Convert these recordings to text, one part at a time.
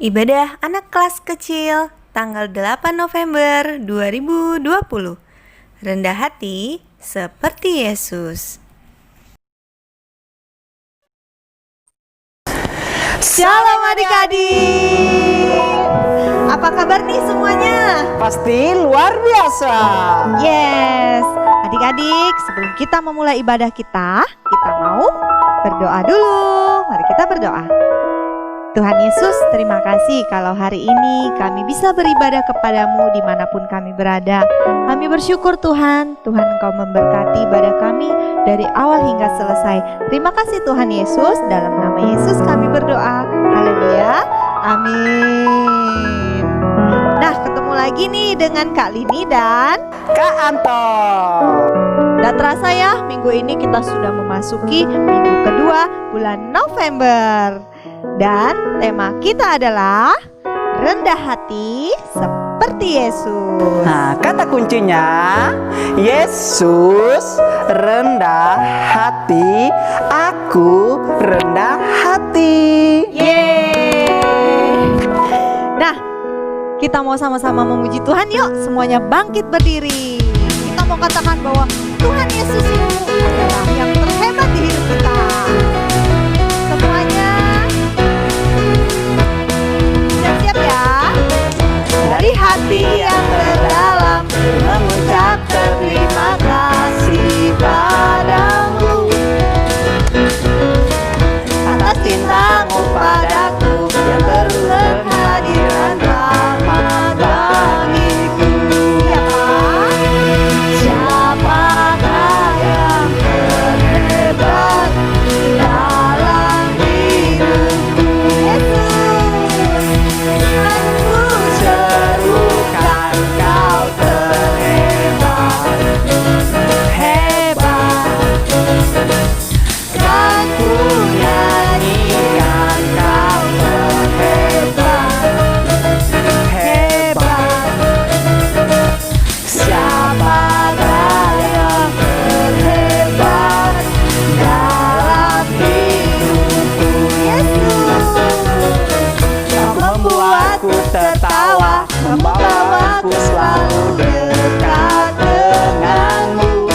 Ibadah anak kelas kecil tanggal 8 November 2020. Rendah hati seperti Yesus. Shalom adik-adik. Apa kabar nih semuanya? Pasti luar biasa. Yes, adik-adik, sebelum kita memulai ibadah kita mau berdoa dulu. Mari kita berdoa. Tuhan Yesus, terima kasih kalau hari ini kami bisa beribadah kepadamu dimanapun kami berada. Kami bersyukur Tuhan Engkau memberkati ibadah kami dari awal hingga selesai. Terima kasih Tuhan Yesus, dalam nama Yesus kami berdoa. Haleluya, amin. Nah, ketemu lagi nih dengan Kak Lini dan Kak Anton. gak terasa ya, minggu ini kita sudah memasuki minggu kedua bulan November. Dan tema kita adalah rendah hati seperti Yesus. Nah, kata kuncinya Yesus rendah hati, aku rendah hati. Yeay. Nah, kita mau sama-sama memuji Tuhan yuk. Semuanya bangkit berdiri. Kita mau katakan bahwa Tuhan Yesus itu adalah yang terhebat di hidup kita. Semuanya siap-siap ya. Dari hati yang terdalam mengucap terima kasih padamu atas cintamu padaku yang terus berhadiran rahmat bagiku. Siapakah yang terhebat dalam hidupku? Yesus, aku serukan kau terhebat, hebat. Kan ku nyanyikan kau terhebat, hebat. Siapakah yang terhebat dalam hidupku? Yesus, kau membuatku tertawa, membawaku selalu dekat denganmu.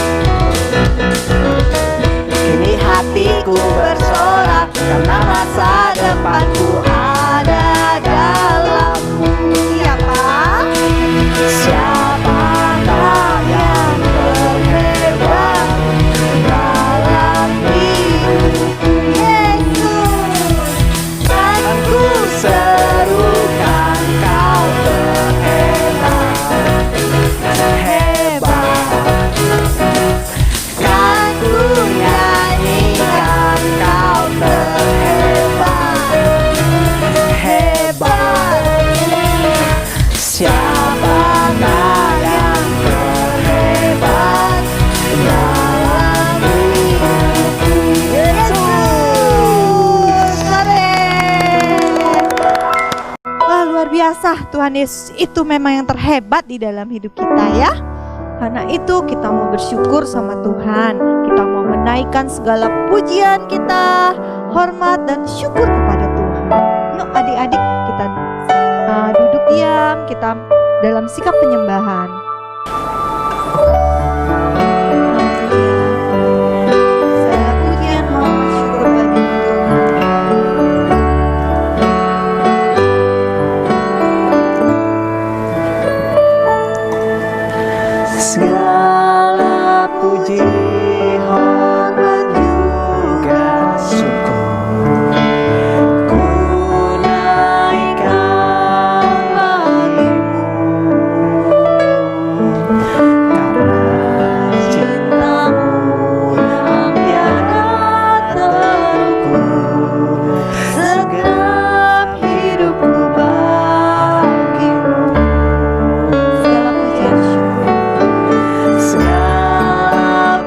Kini hatiku bersorak karena masa depanku ada dalammu. Siapakah yang terhebat dalam hidupku? Yesus, kan ku serukan kau terhebat, hebat. Kan ku nyanyikan kau terhebat, hebat. Siapakah yang terhebat dalam hidupku? Yesus, wah, luar biasa. Tuhan Yesus itu memang yang terhebat di dalam hidup kita ya. Karena itu kita mau bersyukur sama Tuhan. Kita mau menaikkan segala pujian kita, hormat dan syukur kepada Tuhan. Yuk adik-adik, kita duduk diam, kita dalam sikap penyembahan. Segala pujian, hormat, syukur bagi Tuhan. Segala puji, hormat juga syukur ku naikkan bagimu, karena cintamu yang tiada terukur, segenap hidupku bagimu. Segala pujian, syukur. Segala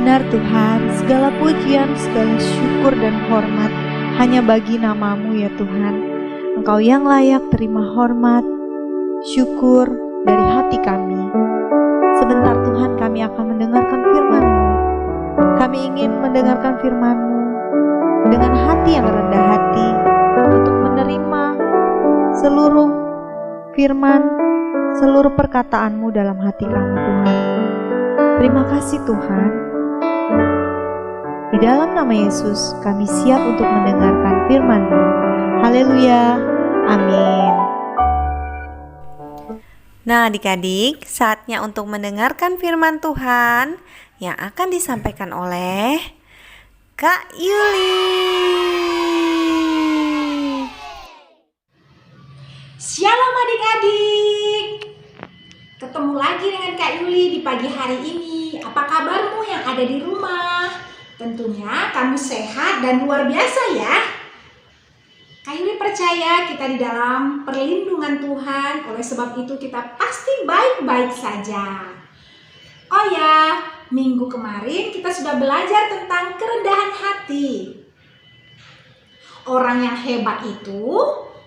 Benar Tuhan, segala pujian, segala syukur dan hormat hanya bagi nama-Mu ya Tuhan. Engkau yang layak terima hormat, syukur dari hati kami. Sebentar Tuhan kami akan mendengarkan firman-Mu. Kami ingin mendengarkan firman-Mu dengan hati yang rendah hati untuk menerima seluruh firman, seluruh perkataan-Mu dalam hati kami Tuhan. Terima kasih Tuhan. Di dalam nama Yesus kami siap untuk mendengarkan firman-Mu. Haleluya. Amin. Nah adik-adik, saatnya untuk mendengarkan firman Tuhan yang akan disampaikan oleh Kak Yuli. Shalom adik-adik. Ketemu lagi dengan Kak Yuli di pagi hari ini. Apa kabarmu yang ada di rumah? Tentunya kamu sehat dan luar biasa ya. Kak Yuli percaya kita di dalam perlindungan Tuhan. Oleh sebab itu kita pasti baik-baik saja. Oh ya, minggu kemarin kita sudah belajar tentang kerendahan hati. Orang yang hebat itu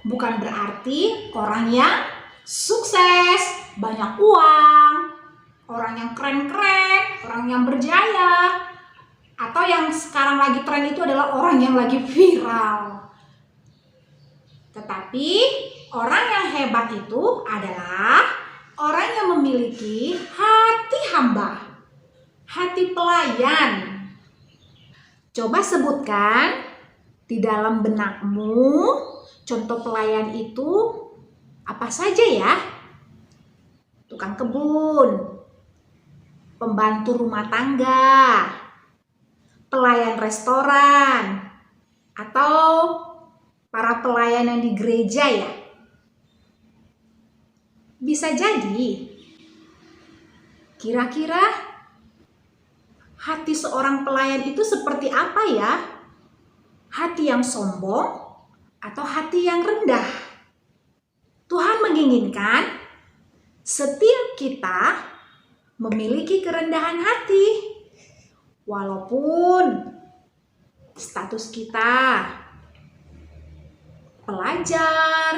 bukan berarti orang yang sukses, banyak uang, orang yang keren-keren, orang yang berjaya, atau yang sekarang lagi tren itu adalah orang yang lagi viral. Tetapi orang yang hebat itu adalah orang yang memiliki hati hamba, hati pelayan. Coba sebutkan di dalam benakmu contoh pelayan itu apa saja ya? Tukang kebun, pembantu rumah tangga, pelayan restoran, atau para pelayan yang di gereja ya. Bisa jadi, kira-kira hati seorang pelayan itu seperti apa ya? Hati yang sombong atau hati yang rendah? Tuhan menginginkan setiap kita memiliki kerendahan hati. Walaupun status kita pelajar,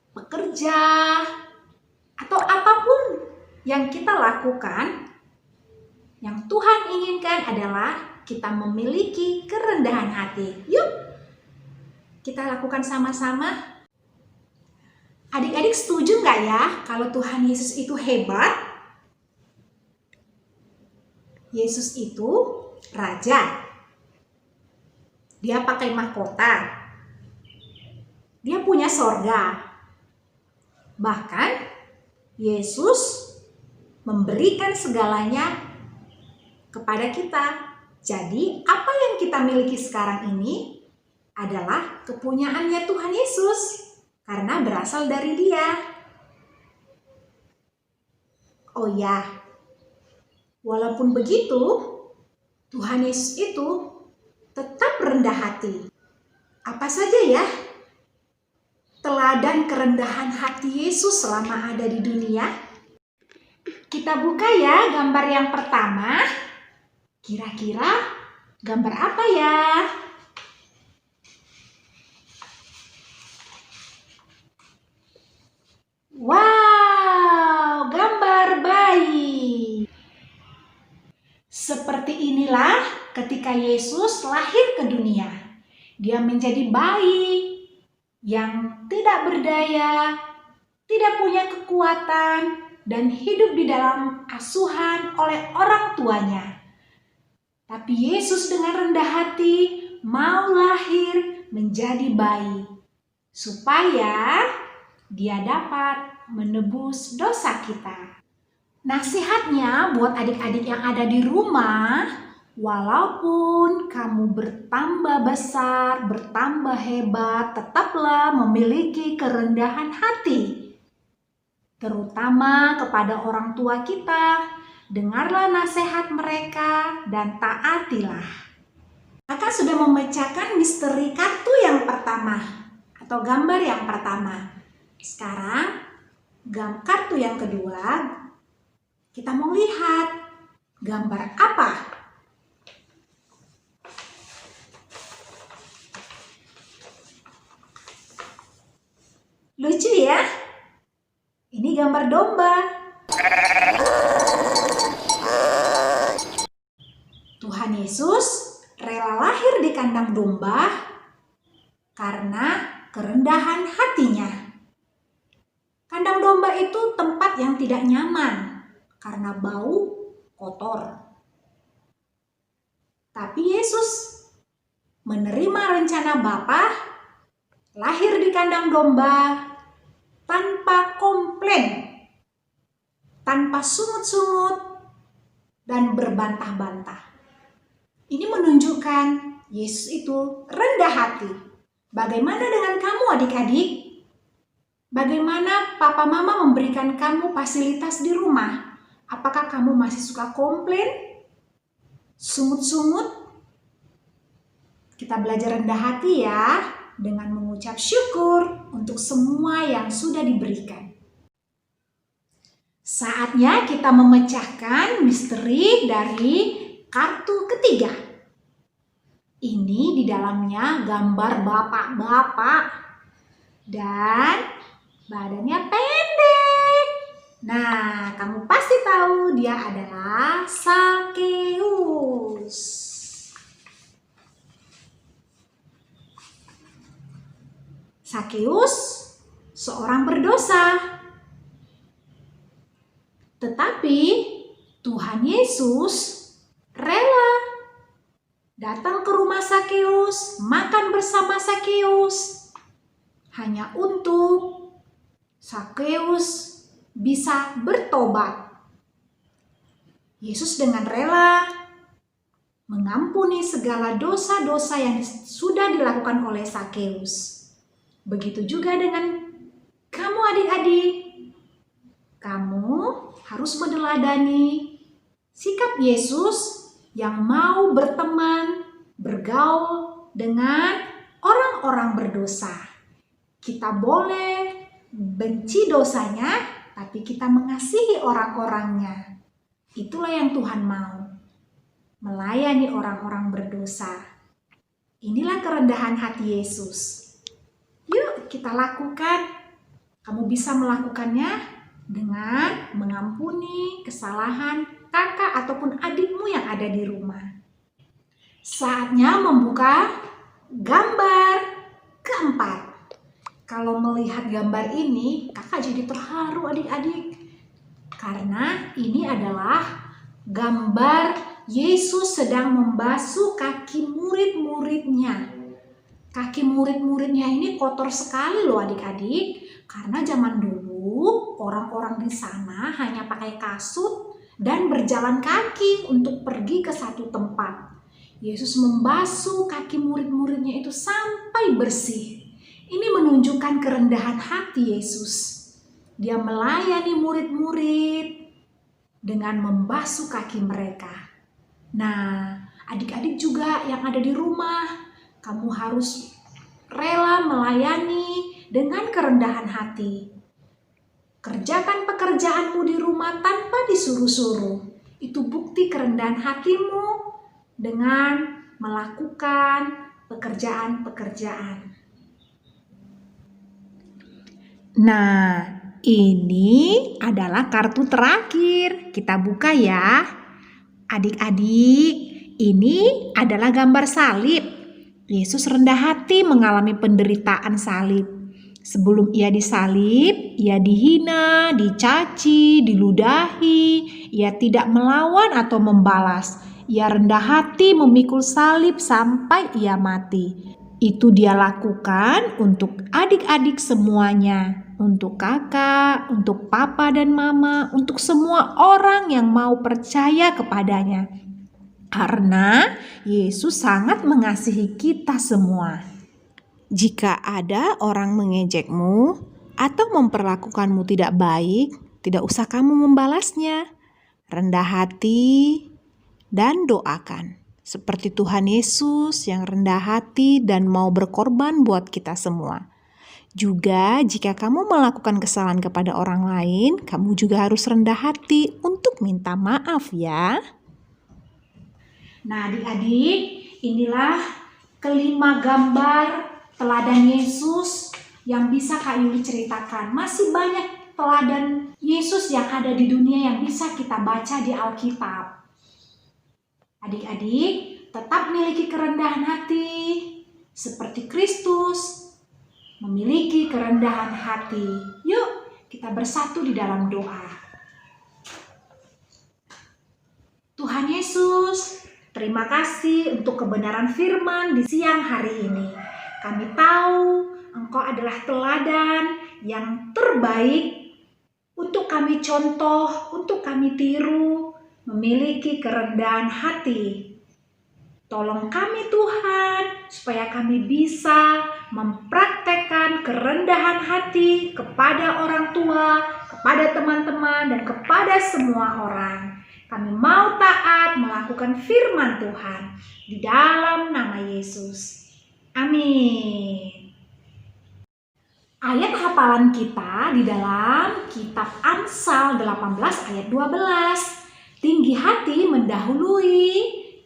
pekerja, atau apapun yang kita lakukan, yang Tuhan inginkan adalah kita memiliki kerendahan hati. Yuk, kita lakukan sama-sama. Adik-adik setuju nggak ya kalau Tuhan Yesus itu hebat? Yesus itu raja. Dia pakai mahkota. Dia punya sorga. Bahkan Yesus memberikan segalanya kepada kita. Jadi apa yang kita miliki sekarang ini adalah kepunyaannya Tuhan Yesus karena berasal dari Dia. Oh ya, walaupun begitu, Tuhan Yesus itu tetap rendah hati. Apa saja ya teladan kerendahan hati Yesus selama ada di dunia? Kita buka ya gambar yang pertama. Kira-kira gambar apa ya? Wow, gambar bayi. Seperti inilah ketika Yesus lahir ke dunia. Dia menjadi bayi yang tidak berdaya, tidak punya kekuatan, dan hidup di dalam asuhan oleh orang tuanya. Tapi Yesus dengan rendah hati mau lahir menjadi bayi, supaya Dia dapat menebus dosa kita. Nasihatnya buat adik-adik yang ada di rumah, walaupun kamu bertambah besar, bertambah hebat, tetaplah memiliki kerendahan hati. Terutama kepada orang tua kita, dengarlah nasihat mereka dan taatilah. Kakak sudah memecahkan misteri kartu yang pertama atau gambar yang pertama. Sekarang kartu yang kedua, kita mau lihat gambar apa? Lucu ya? Ini gambar domba. Tuhan Yesus rela lahir di kandang domba karena kerendahan hatinya. Kandang domba itu tempat yang tidak nyaman karena bau kotor. Tapi Yesus menerima rencana Bapa, lahir di kandang domba tanpa komplain, tanpa sungut-sungut, dan berbantah-bantah. Ini menunjukkan Yesus itu rendah hati. Bagaimana dengan kamu adik-adik? Bagaimana papa mama memberikan kamu fasilitas di rumah? Apakah kamu masih suka komplain? Sungut-sungut? Kita belajar rendah hati ya, dengan mengucap syukur untuk semua yang sudah diberikan. Saatnya kita memecahkan misteri dari kartu ketiga. Ini di dalamnya gambar bapak-bapak dan badannya pendek. Nah, kamu pasti tahu dia adalah Sakeus. Sakeus seorang berdosa. Tetapi Tuhan Yesus rela datang ke rumah Sakeus, makan bersama Sakeus, hanya untuk Sakeus bisa bertobat. Yesus dengan rela mengampuni segala dosa-dosa yang sudah dilakukan oleh Sakeus. Begitu juga dengan kamu adik-adik. Kamu harus meneladani sikap Yesus yang mau berteman, bergaul dengan orang-orang berdosa. Kita boleh benci dosanya, tapi kita mengasihi orang-orangnya. Itulah yang Tuhan mau. Melayani orang-orang berdosa. Inilah kerendahan hati Yesus. Yuk kita lakukan. Kamu bisa melakukannya dengan mengampuni kesalahan kakak ataupun adikmu yang ada di rumah. Saatnya membuka gambar keempat. Kalau melihat gambar ini, kakak jadi terharu adik-adik. Karena ini adalah gambar Yesus sedang membasuh kaki murid-muridnya. Kaki murid-muridnya ini kotor sekali loh adik-adik. Karena zaman dulu orang-orang di sana hanya pakai kasut dan berjalan kaki untuk pergi ke satu tempat. Yesus membasuh kaki murid-muridnya itu sampai bersih. Ini menunjukkan kerendahan hati Yesus. Dia melayani murid-murid dengan membasuh kaki mereka. Nah, adik-adik juga yang ada di rumah, kamu harus rela melayani dengan kerendahan hati. Kerjakan pekerjaanmu di rumah tanpa disuruh-suruh. Itu bukti kerendahan hatimu dengan melakukan pekerjaan-pekerjaan. Nah, ini adalah kartu terakhir. Kita buka ya. Adik-adik, ini adalah gambar salib. Yesus rendah hati mengalami penderitaan salib. Sebelum ia disalib, ia dihina, dicaci, diludahi. Ia tidak melawan atau membalas. Ia rendah hati memikul salib sampai ia mati. Itu dia lakukan untuk adik-adik semuanya. Untuk kakak, untuk papa dan mama, untuk semua orang yang mau percaya kepadanya. Karena Yesus sangat mengasihi kita semua. Jika ada orang mengejekmu atau memperlakukanmu tidak baik, tidak usah kamu membalasnya. Rendah hati dan doakan. Seperti Tuhan Yesus yang rendah hati dan mau berkorban buat kita semua. Juga jika kamu melakukan kesalahan kepada orang lain, kamu juga harus rendah hati untuk minta maaf ya. Nah adik-adik, inilah kelima gambar teladan Yesus yang bisa Kak Yuli ceritakan. Masih banyak teladan Yesus yang ada di dunia yang bisa kita baca di Alkitab. Adik-adik, tetap miliki kerendahan hati seperti Kristus memiliki kerendahan hati. Yuk, kita bersatu di dalam doa. Tuhan Yesus, terima kasih untuk kebenaran firman di siang hari ini. Kami tahu Engkau adalah teladan yang terbaik untuk kami contoh, untuk kami tiru, memiliki kerendahan hati. Tolong kami Tuhan, supaya kami bisa mempraktekkan kerendahan hati kepada orang tua, kepada teman-teman, dan kepada semua orang. Kami mau taat melakukan firman Tuhan di dalam nama Yesus. Amin. Ayat hafalan kita di dalam kitab Amsal 18 ayat 12. Tinggi hati mendahului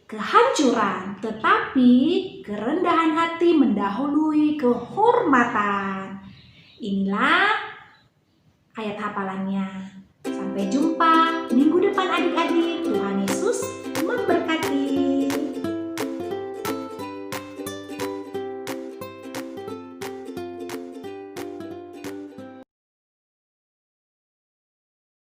kehancuran, tetapi kerendahan hati mendahului kehormatan. Inilah ayat hafalannya. Sampai jumpa minggu depan adik-adik. Tuhan